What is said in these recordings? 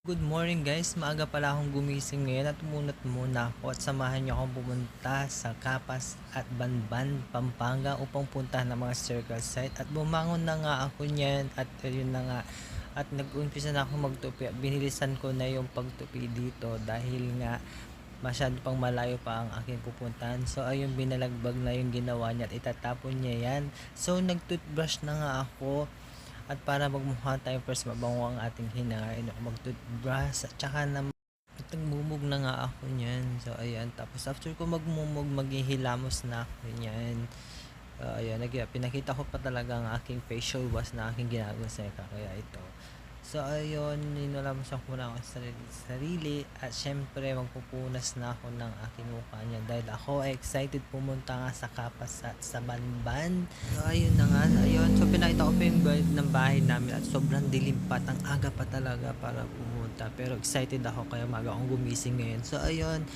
Good morning guys, maaga pala akong gumising ngayon at umunat muna ako at samahan niyo akong pumunta sa Capas at Banban, Pampanga upang puntahan ng mga circle site at bumangon na nga ako niyan at yun na nga at nag-umpisa na ako magtupi at binilisan ko na yung pagtupi dito dahil nga masyado pang malayo pa ang aking pupuntahan. So ayun, binalagbag na yung ginawa niya at itatapon niya yan. So nag-toothbrush na nga ako at para magmukha tayo first mabango ang ating hinangain ako mag-toothbrush at saka na nagmumog na nga ako niyan. So ayan, tapos after ko magmumog maghihilamos na ako niyan. Ayan, pinakita ko pa talaga ang aking facial wash na aking ginagawa sa kaya ito. So ayun, ninulamos ako muna ako sa sarili at syempre magpupunas na ako ng aking mukha niya dahil ako ay excited pumunta nga sa Capas at sa Banban. So ayun na nga, ayun. So pinakita ko pa yung ng bahay namin at sobrang dilim pa at ang aga pa talaga para pumunta. Pero excited ako kaya maga akong gumising ngayon. So ayun,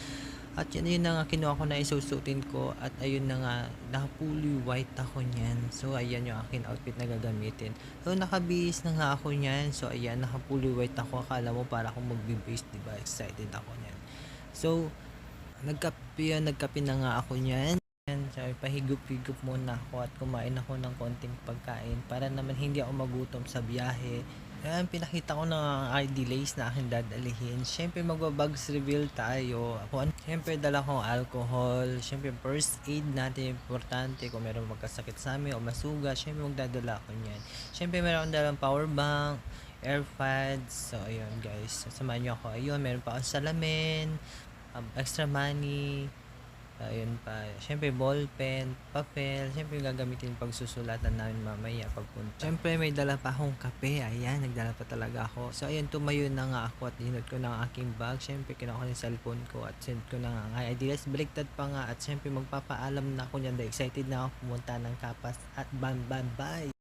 at yun na nga kinuha ko na isusutin ko at ayun na nga naka-fully white ako niyan. So ayan yung akin outfit na gagamitin. So nakabihis na nga ako niyan. So ayan, naka-fully white ako. Akala mo para akong magbe-base, diba? Excited ako niyan. So nagkape na nga ako niyan. So pahigup-higup muna ako at kumain ako ng konting pagkain para naman hindi ako magutom sa biyahe. Ayan, pinakita ko na ID lace na aking dadalihin. Siyempre magbabags reveal tayo. Siyempre dala kong alcohol. Siyempre first aid natin importante kung meron magkasakit sa amin o masuga. Siyempre magdadala ako niyan. Siyempre meron akong dalang power bank, airpads. So ayun guys, samahan niyo ako. Ayun, meron pa akong salamin, extra money. Ayun pa. Siyempre, ballpen, papel. Siyempre, gagamitin pagsusulatan namin mamaya pagpunta. Siyempre, may dala pa akong kape. Ayan, nagdala pa talaga ako. So, ayun, tumayo na nga ako at hinot ko na ang aking bag. Siyempre, kinuha ko yung cellphone ko at send ko na nga ang ideas. Baliktad pa nga at siyempre, magpapaalam na ako niyan. Excited na ako pumunta ng Capas at Bye.